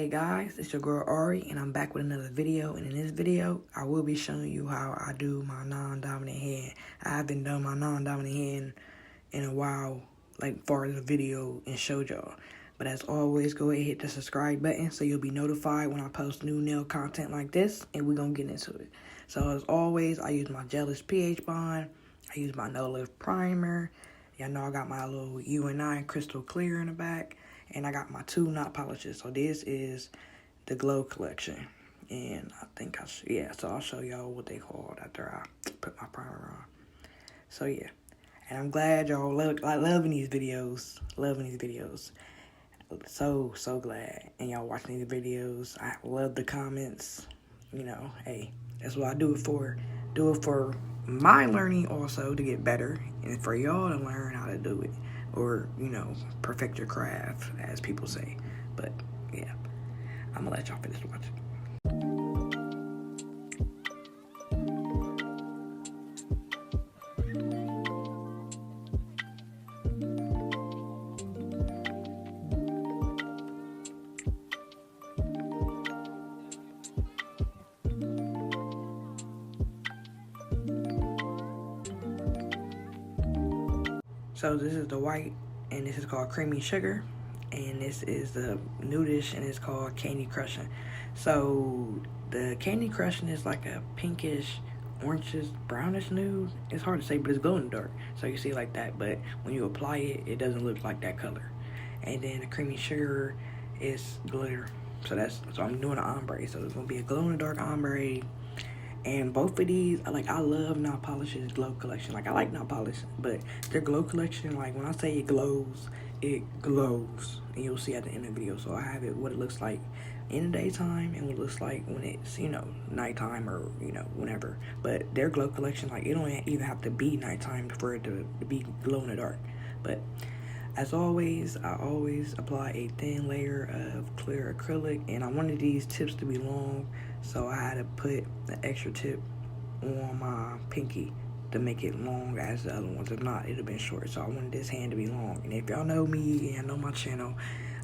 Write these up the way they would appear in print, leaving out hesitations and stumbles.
Hey guys, it's your girl Ari, and I'm back with another video. And in this video, I will be showing you how I do my non-dominant hand. I haven't done my non-dominant hand in a while, like far as the video and showed y'all. But as always, go ahead and hit the subscribe button so you'll be notified when I post new nail content like this, and we're gonna get into it. So as always, I use my Jealous pH bond. I use my No Lift primer. Y'all know I got my little UNI crystal clear in the back. And I got my 2 knot polishes. So this is the Glow collection. And I think so I'll show y'all what they called after I put my primer on. So yeah. And I'm glad y'all loving these videos. So glad. And y'all watching these videos. I love the comments. You know, hey, that's what I do it for. Do it for my learning also to get better. And for y'all to learn how to do it. Or, you know, perfect your craft, as people say. But, yeah, I'm going to let y'all finish watching. So this is the white, and this is called Creamy Sugar, and this is the nudish, and it's called Candy Crushing. So the Candy Crushing is like a pinkish, orangish, brownish nude. It's hard to say, but it's glow in the dark. So you see like that, but when you apply it, it doesn't look like that color. And then the Creamy Sugar is glitter. So I'm doing an ombre. So it's gonna be a glow in the dark ombre. And both of these, I love Knot Polish's Glow collection. Like, I like Knot Polish, but their Glow collection, like, when I say it glows. And you'll see at the end of the video. So I have it, what it looks like in the daytime and what it looks like when it's, you know, nighttime or, you know, whenever. But their Glow collection, like, it don't even have to be nighttime for it to be glow in the dark. But as always, I always apply a thin layer of clear acrylic, and I wanted these tips to be long, so I had to put the extra tip on my pinky to make it long as the other ones. If not, it'd have been short, so I wanted this hand to be long. And if y'all know me and know my channel,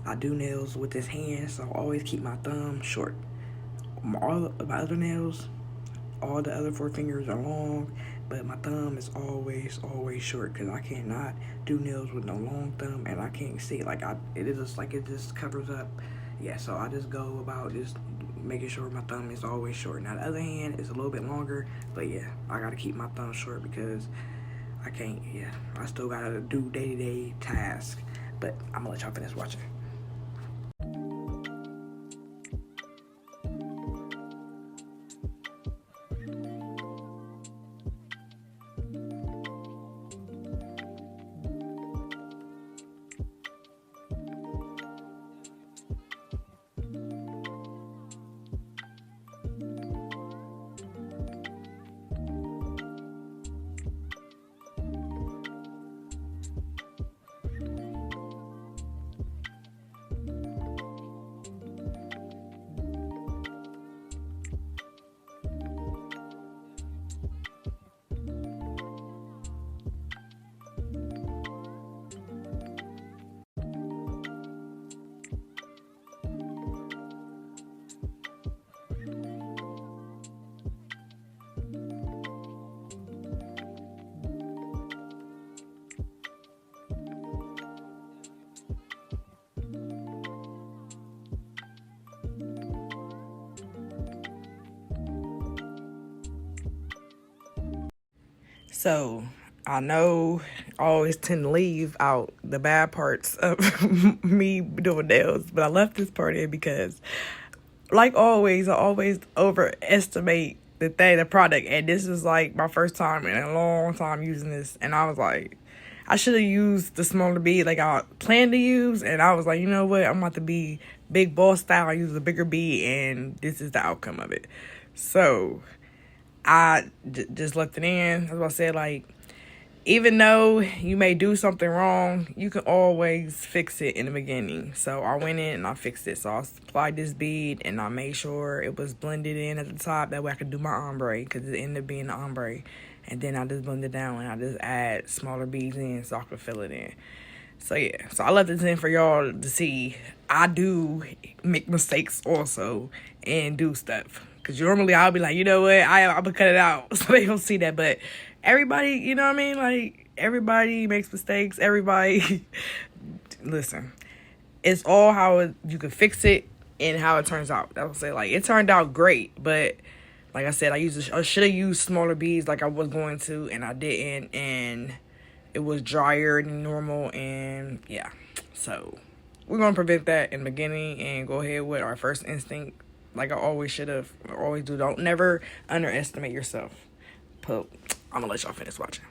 I do nails with this hand, so I always keep my thumb short. All my other nails, all the other 4 fingers are long, but my thumb is always short, because I cannot do nails with no long thumb, and I can't see it. It just covers up. Yeah, so I just go about just making sure my thumb is always short. Now the other hand is a little bit longer, but yeah, I gotta keep my thumb short because I can't. Yeah, I still gotta do day-to-day tasks. But I'm gonna let y'all finish watching. So I know I always tend to leave out the bad parts of me doing nails, but I left this part in because, like always, I always overestimate the product. And this is like my first time in a long time using this, and I was like, I should have used the smaller bead like I planned to use, and I was like, you know what, I'm about to be big boss style. I use a bigger bead, and this is the outcome of it. So I just left it in. As I said, like, even though you may do something wrong, you can always fix it in the beginning. So I went in and I fixed it. So I applied this bead and I made sure it was blended in at the top. That way I could do my ombre, because it ended up being the ombre. And then I just blend it down and I just add smaller beads in so I could fill it in. So yeah, so I left this in for y'all to see. I do make mistakes also and do stuff. Cause normally I'll be like, you know what, I'm gonna cut it out so they don't see that. But everybody, you know what I mean? Like everybody makes mistakes. Everybody, listen, it's all how you can fix it and how it turns out. I would say like it turned out great, but like I said, I should have used smaller beads like I was going to, and I didn't, and it was drier than normal, and yeah. So we're gonna prevent that in the beginning and go ahead with our first instinct, like I always should have, or always do. Don't never underestimate yourself. But I'm gonna let y'all finish watching.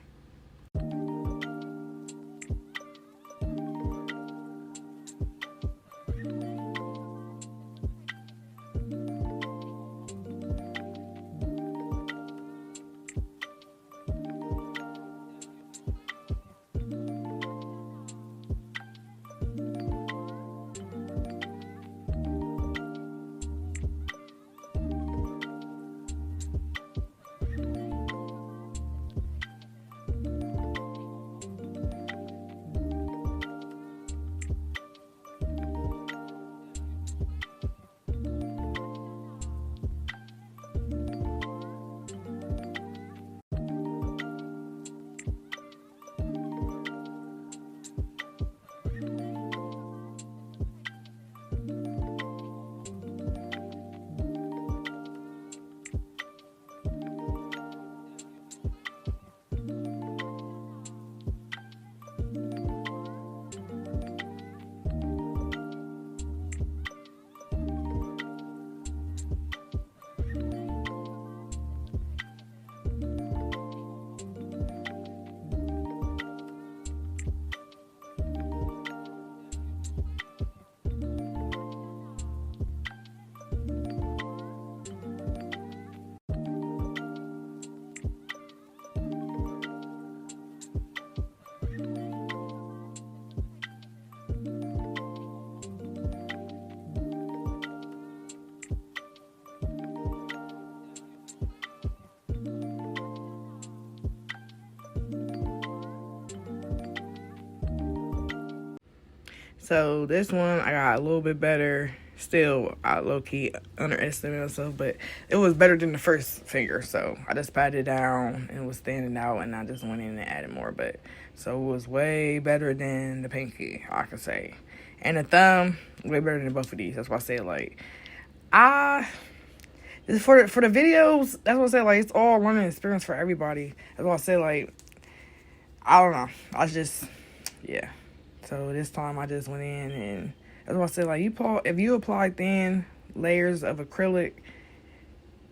So this one I got a little bit better. Still, I low-key underestimated myself, but it was better than the first finger. So I just patted it down and it was standing out, and I just went in and added more. But so it was way better than the pinky, I could say. And the thumb, way better than both of these. That's why I said like, for the videos, that's what I said, like, it's all learning experience for everybody. That's why I said, like, I don't know. I just, yeah. So this time I just went in and that's why I said, like, if you apply thin layers of acrylic,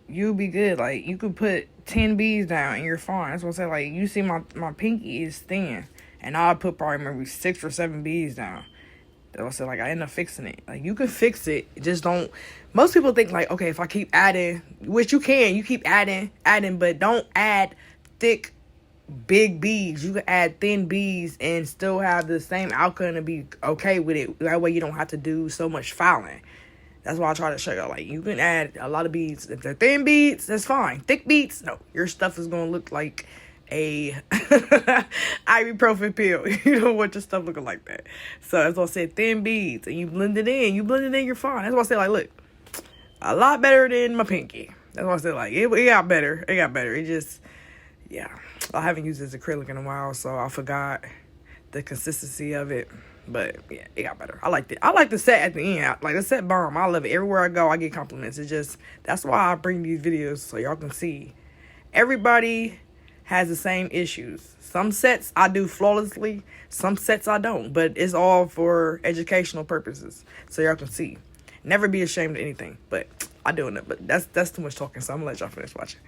you'll be good. Like, you could put 10 beads down and you're fine. That's what I said, like, you see my pinky is thin. And I'll put probably maybe 6 or 7 beads down. That's what I said, like, I end up fixing it. Like, you can fix it. Just don't. Most people think, like, okay, if I keep adding, which you can, you keep adding, but don't add thick, big beads. You can add thin beads and still have the same outcome and be okay with it. That way you don't have to do so much filing. That's why I try to show you. Like, you can add a lot of beads. If they're thin beads, that's fine. Thick beads, no. Your stuff is going to look like a ibuprofen pill. You don't want your stuff looking like that. So that's why I said thin beads. And you blend it in. You're fine. That's why I said, like, look, a lot better than my pinky. That's why I said, like, it got better. It got better. It just, yeah. I haven't used this acrylic in a while, so I forgot the consistency of it. But, yeah, it got better. I liked it. I like the set at the end. Like, the set bomb. I love it. Everywhere I go, I get compliments. It's just, that's why I bring these videos, so y'all can see. Everybody has the same issues. Some sets I do flawlessly. Some sets I don't. But it's all for educational purposes, so y'all can see. Never be ashamed of anything. But I do it. But that's too much talking, so I'm going to let y'all finish watching.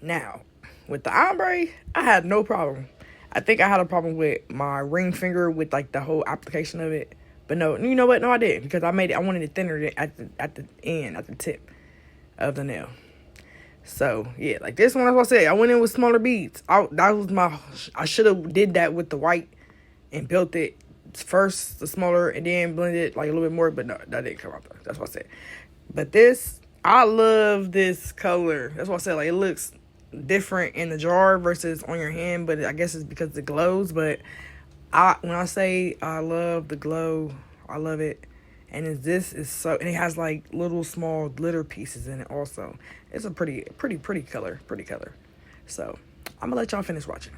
Now, with the ombre, I had no problem. I think I had a problem with my ring finger with like the whole application of it. But no, you know what? No, I didn't, because I wanted it thinner at the end, at the tip of the nail. So yeah, like this one, as I said, I went in with smaller beads. I should have did that with the white and built it first the smaller and then blended like a little bit more. But no, that didn't come out though. That's what I said. But this, I love this color. That's what I said. Like, it looks different in the jar versus on your hand, but I guess it's because it glows. But when I say I love the glow, I love it. And this is so, and it has like little small glitter pieces in it also. It's a pretty color, So I'm gonna let y'all finish watching.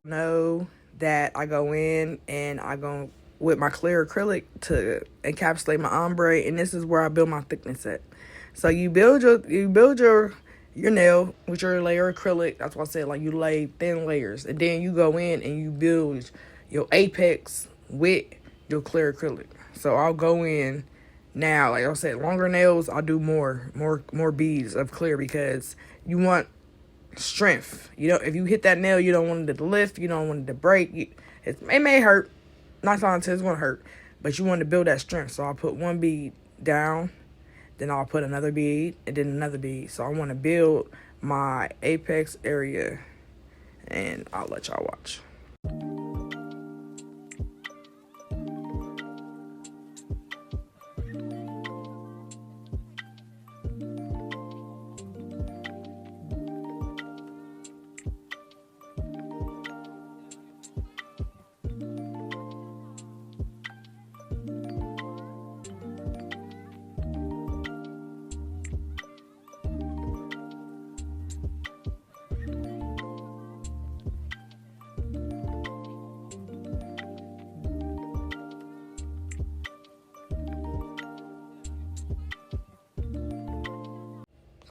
Know that I go in and I go with my clear acrylic to encapsulate my ombre, and this is where I build my thickness at. So you build your nail with your layer of acrylic. That's why I said, like, you lay thin layers, and then you go in and you build your apex with your clear acrylic. So I'll go in now, like I said, longer nails, I'll do more beads of clear, because you want strength. You know, if you hit that nail, you don't want it to lift, you don't want it to break. It may hurt. Not saying it's going to hurt, but you want to build that strength. So I'll put one bead down, then I'll put another bead, and then another bead. So I want to build my apex area, and I'll let y'all watch.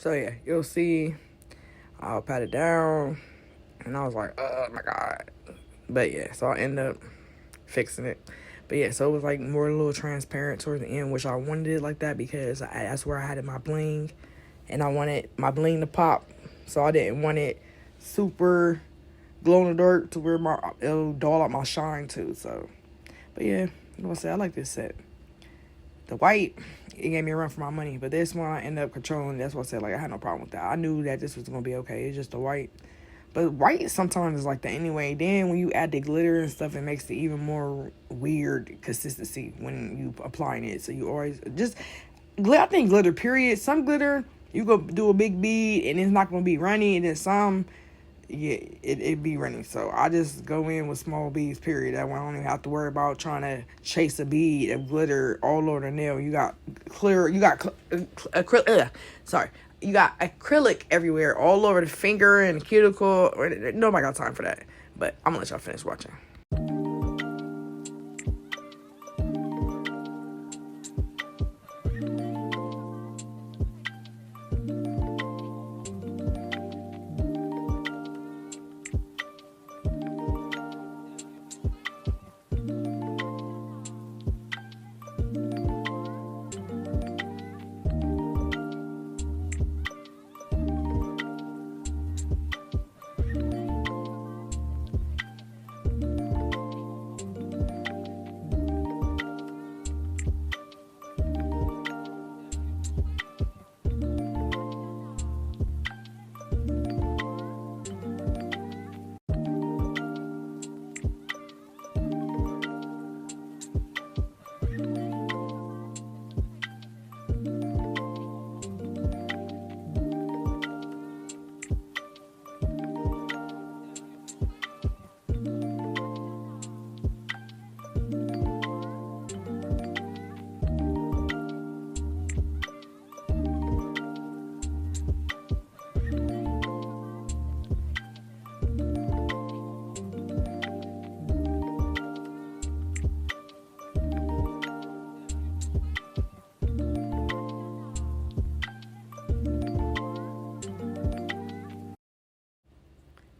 So yeah, you'll see I'll pat it down, and I was like, oh my God. But yeah, so I end up fixing it. But yeah, so it was like more a little transparent towards the end, which I wanted it like that because that's where I had my bling, and I wanted my bling to pop. So I didn't want it super glow in the dark to where it'll dull out my shine too. So, but yeah, I'm gonna say I like this set. The white, it gave me a run for my money, but this one I ended up controlling. That's what I said, like, I had no problem with that. I knew that this was gonna be okay. It's just the white. But white sometimes is like that anyway. Then when you add the glitter and stuff, it makes it even more weird consistency when you applying it. So you always just, I think glitter, period. Some glitter, you go do a big bead and it's not going to be runny. And then some, yeah, it be runny. So I just go in with small beads, period. That way I don't even have to worry about trying to chase a bead of glitter all over the nail. You got clear, you got you got acrylic everywhere, all over the finger and the cuticle. Nobody got time for that. But I'm gonna let y'all finish watching.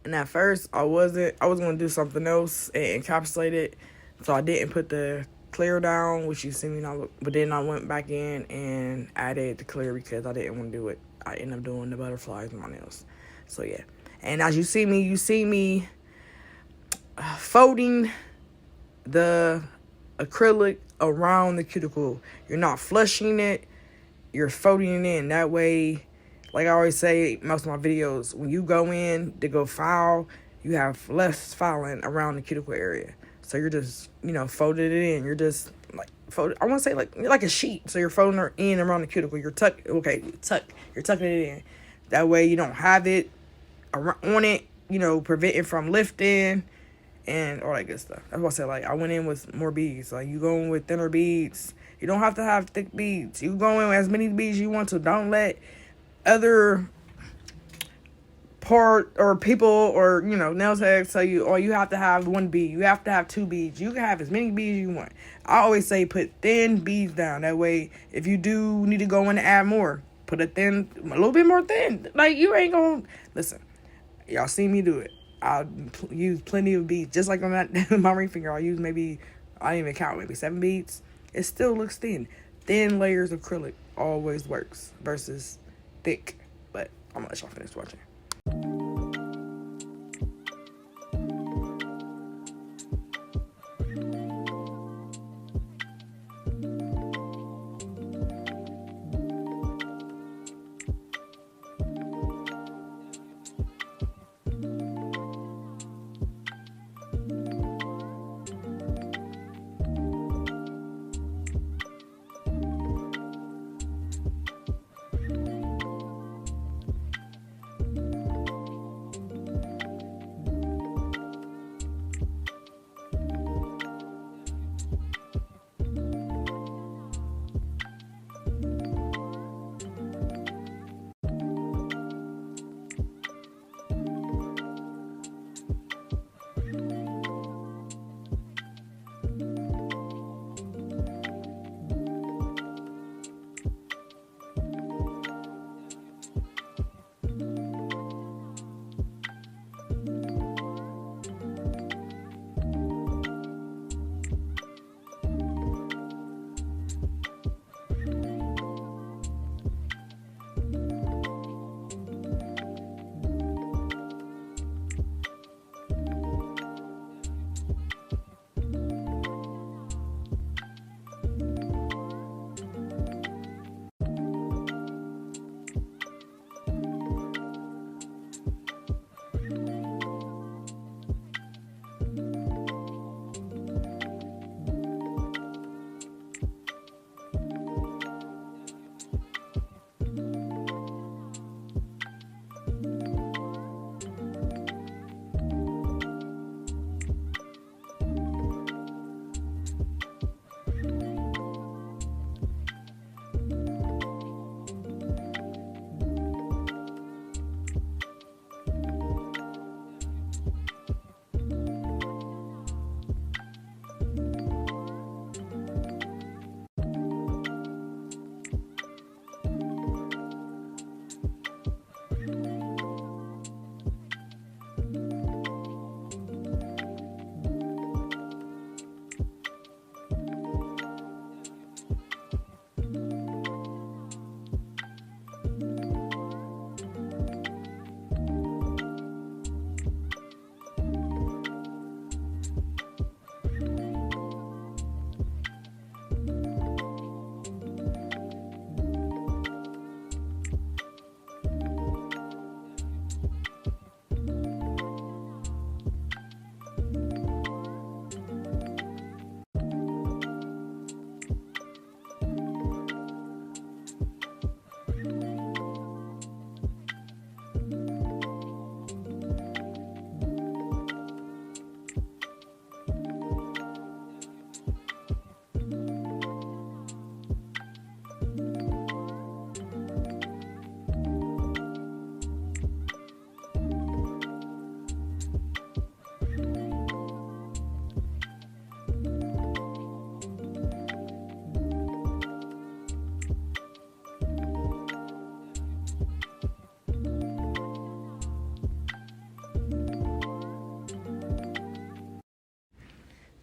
And at first, I was going to do something else and encapsulate it. So I didn't put the clear down, which you see me now. But then I went back in and added the clear because I didn't want to do it. I ended up doing the butterflies in my nails. So yeah. And as you see me folding the acrylic around the cuticle. You're not flushing it. You're folding it in. That way, like I always say most of my videos, when you go in to go file, you have less filing around the cuticle area. So you're just, folding it in. You're just like I want to say like a sheet. So you're folding it in around the cuticle. You're tucking it in. That way you don't have it on it, preventing from lifting and all that good stuff. That's why I said, I went in with more beads. You go in with thinner beads. You don't have to have thick beads. You go in with as many beads you want to. Don't let other part or people or, nail techs tell you, you have to have one bead. You have to have 2 beads. You can have as many beads you want. I always say put thin beads down. That way, if you do need to go in and add more, put a little bit more thin. You ain't going to... Listen, y'all see me do it. I'll use plenty of beads. Just like on my ring finger, I'll use maybe 7 beads. It still looks thin. Thin layers of acrylic always works versus thick. But I'm going to let y'all finish watching.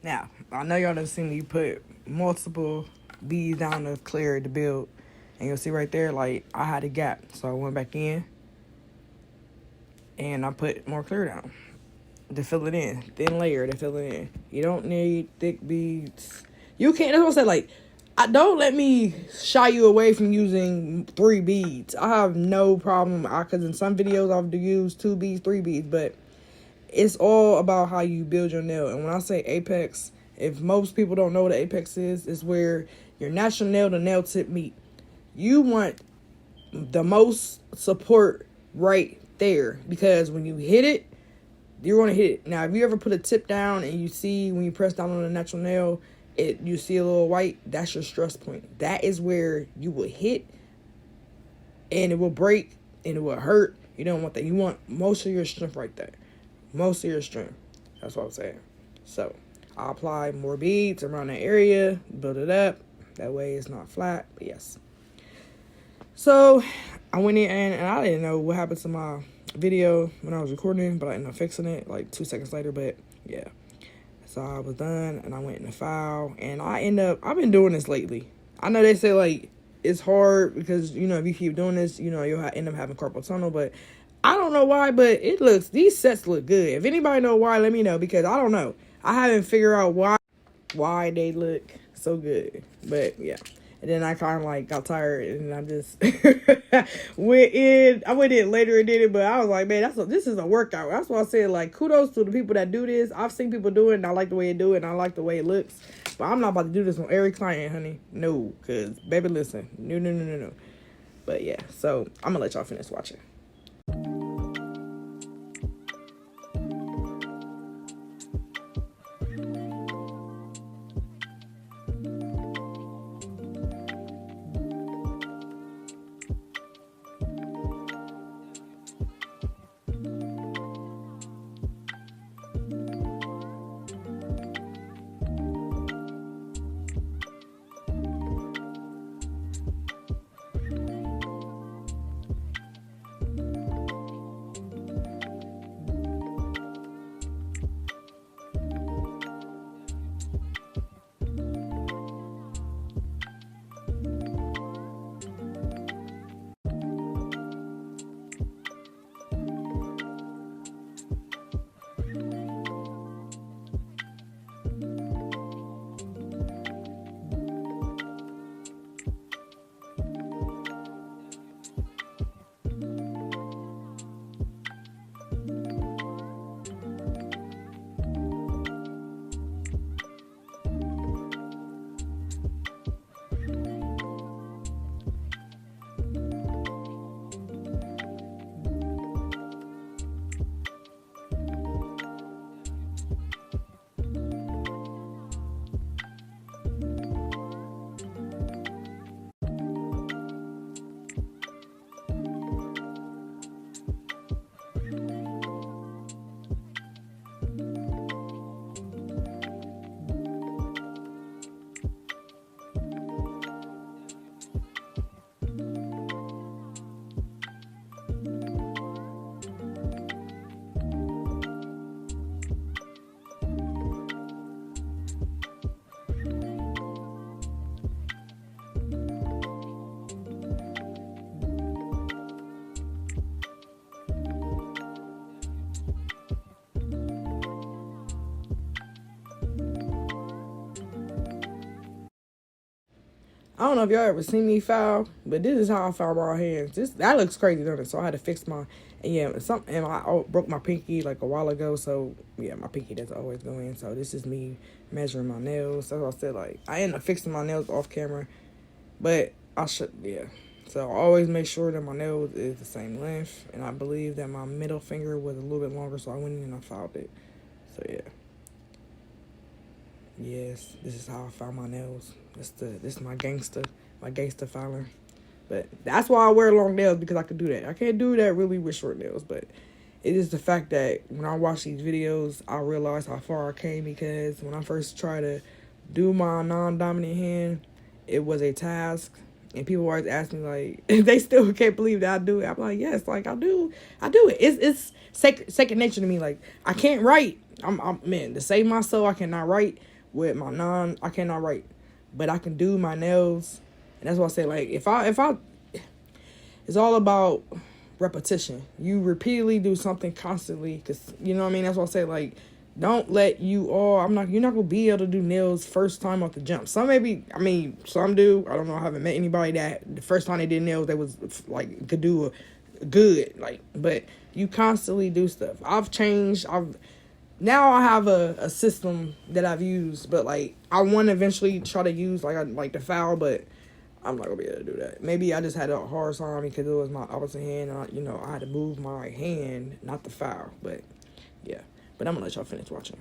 Now, I know y'all done seen me put multiple beads down to clear the build. And you'll see right there, like, I had a gap. So I went back in and I put more clear down to fill it in. Thin layer to fill it in. You don't need thick beads. You can't, that's what I said, like, don't let me shy you away from using 3 beads. I have no problem, because in some videos I've use 2 beads, 3 beads, but it's all about how you build your nail. And when I say apex, if most people don't know what an apex is, it's where your natural nail to nail tip meet. You want the most support right there, because when you hit it, you're going to hit it. Now, if you ever put a tip down and you see when you press down on a natural nail, you see a little white, that's your stress point. That is where you will hit and it will break and it will hurt. You don't want that. You want most of your strength right there. Most of your strength. That's what I'm saying. So, I'll apply more beads around that area, build it up. That way it's not flat, but yes. So, I went in and I didn't know what happened to my video when I was recording, but I ended up fixing it like 2 seconds later, but yeah. So I was done and I went in the file and I've been doing this lately. I know they say like it's hard because, you know, if you keep doing this, you know, you'll end up having carpal tunnel, but I don't know why, but these sets look good. If anybody know why, let me know, because I don't know. I haven't figured out why they look so good, but yeah. And then I kind of like got tired and I just went in. I went in later and did it, but I was like, man, this is a workout. That's why I said, like, kudos to the people that do this. I've seen people do it and I like the way they do it and I like the way it looks. But I'm not about to do this on every client, honey. No, because, baby, listen. No. But yeah, so I'm going to let y'all finish watching. I don't know if y'all ever seen me file, but this is how I file my hands. That looks crazy, doesn't it? So I had to fix my, and yeah, and I broke my pinky like a while ago. So yeah, my pinky doesn't always go in. So this is me measuring my nails. So I said, like, I ended up fixing my nails off camera, but yeah. So I always make sure that my nails is the same length, and I believe that my middle finger was a little bit longer, so I went in and I filed it. So yeah. Yes, this is how I file my nails. This is my gangster filer. But that's why I wear long nails, because I can do that. I can't do that really with short nails, but it is the fact that when I watch these videos, I realize how far I came, because when I first tried to do my non-dominant hand, it was a task. And people always ask me, like, they still can't believe that I do it. I'm like, yes, like, I do it. It's second nature to me. Like, I can't write. Man, to save my soul, I cannot write. with my I cannot write, but I can do my nails. And that's why I say, like, if I, it's all about repetition. You repeatedly do something constantly, because, you know what I mean? That's why I say, like, don't let you're not going to be able to do nails first time off the jump. Some some do. I don't know. I haven't met anybody that the first time they did nails, they was like, could do a good, like, but you constantly do stuff. Now I have a system that I've used, but like, I want to eventually try to use like the file, but I'm not gonna be able to do that. Maybe I just had a hard time because it was my opposite hand, and I had to move my hand, not the file. But yeah, but I'm gonna let y'all finish watching.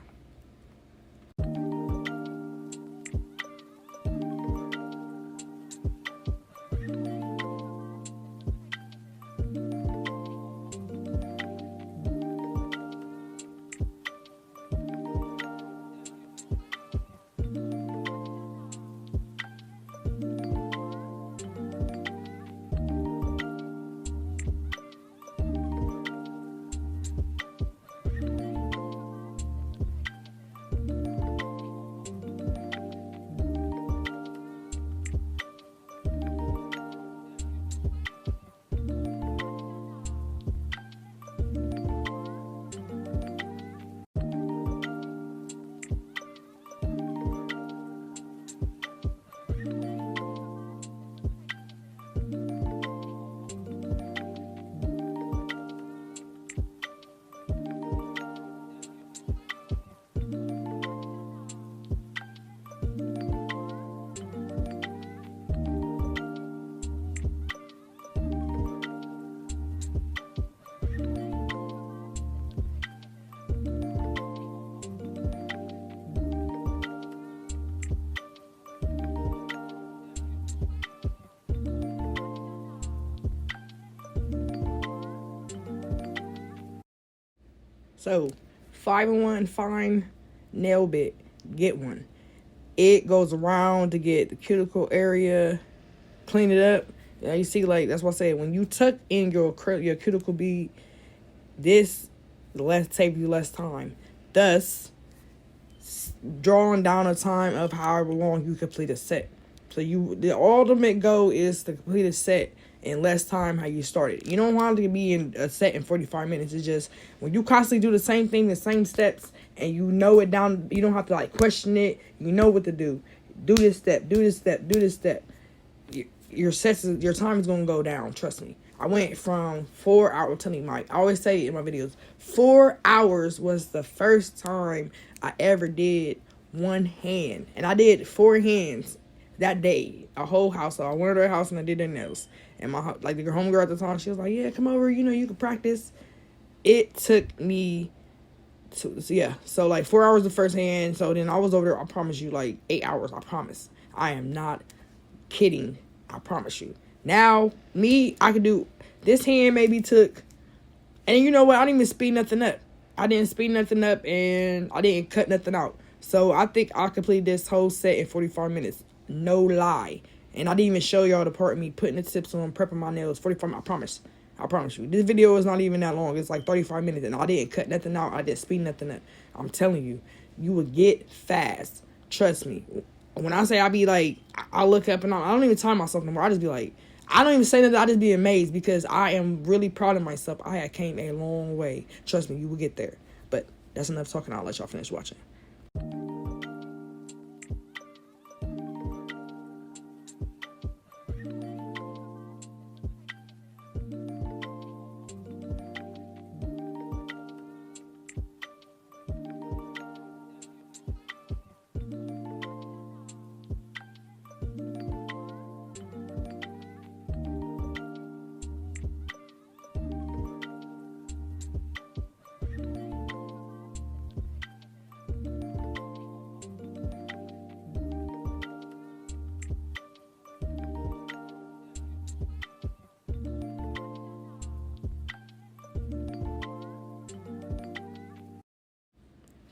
So, 5-in-1 fine nail bit, get one. It goes around to get the cuticle area, clean it up. Yeah, you see, like, that's what I said. When you tuck in your cuticle bead, this take you less time. Thus, drawing down a time of however long you complete a set. So the ultimate goal is to complete a set in less time how you started. You don't want to be in a set in 45 minutes. It's just when you constantly do the same thing, the same steps, and you know it down, you don't have to like question it. You know what to do. Do this step, do this step, do this step. Your time is going to go down. Trust me. I went from 4 hours, I'm telling you, Mike, I always say in my videos, 4 hours was the first time I ever did one hand. And I did 4 hands that day, a whole house. So I went to their house and I did their nails. And the homegirl at the time, she was like, yeah, come over, you can practice. It took me, so like 4 hours the first hand. So then I was over there, I promise you, like 8 hours, I promise. I am not kidding, I promise you. Now, I could do, this hand maybe took, and you know what, I didn't even speed nothing up. I didn't speed nothing up and I didn't cut nothing out. So I think I completed this whole set in 45 minutes. No lie. And I didn't even show y'all the part of me putting the tips on, prepping my nails. 45 minutes, I promise you. This video is not even that long. It's like 35 minutes and I didn't cut nothing out. I didn't speed nothing up. I'm telling you, you will get fast. Trust me. When I say I be like, I look up and I don't even time myself anymore. I just be like, I don't even say that. I just be amazed because I am really proud of myself. I have came a long way. Trust me, you will get there. But that's enough talking. I'll let y'all finish watching.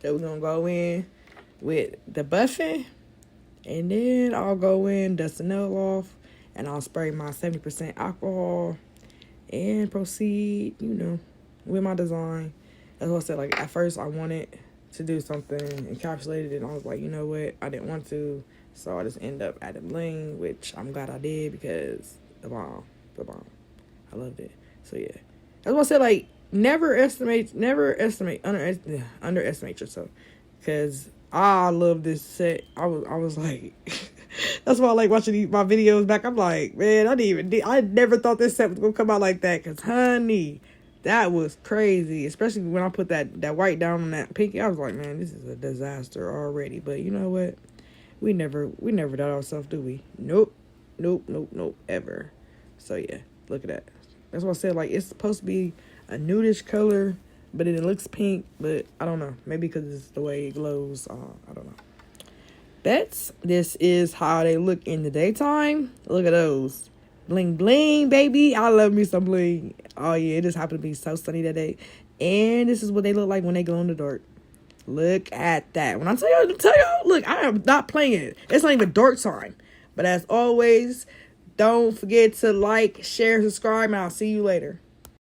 So we're going to go in with the buffing. And then I'll go in, dust the nail off. And I'll spray my 70% alcohol. And proceed, with my design. That's what I said. Like, at first I wanted to do something encapsulated, and I was like, you know what, I didn't want to, so I just end up adding bling, which I'm glad I did, because the bomb, I loved it. So yeah, that's what I said, like, underestimate yourself, because I love this set. I was like, that's why I like watching my videos back. I'm like, man, I never thought this set was gonna come out like that, because honey, that was crazy. Especially when I put that white down on that pinky, I was like, man, this is a disaster already. But you know what? We never doubt ourselves, do we? Nope, ever. So yeah, look at that. That's what I said. Like, it's supposed to be a nudish color, but it looks pink. But I don't know. Maybe because it's the way it glows. I don't know. This is how they look in the daytime. Look at those. Bling bling, baby. I love me some bling. Oh yeah, it just happened to be so sunny that day. And this is what they look like when they glow in the dark. Look at that. When I tell y'all, look, I am not playing it. It's not even dark time. But as always, don't forget to like, share, subscribe, and I'll see you later.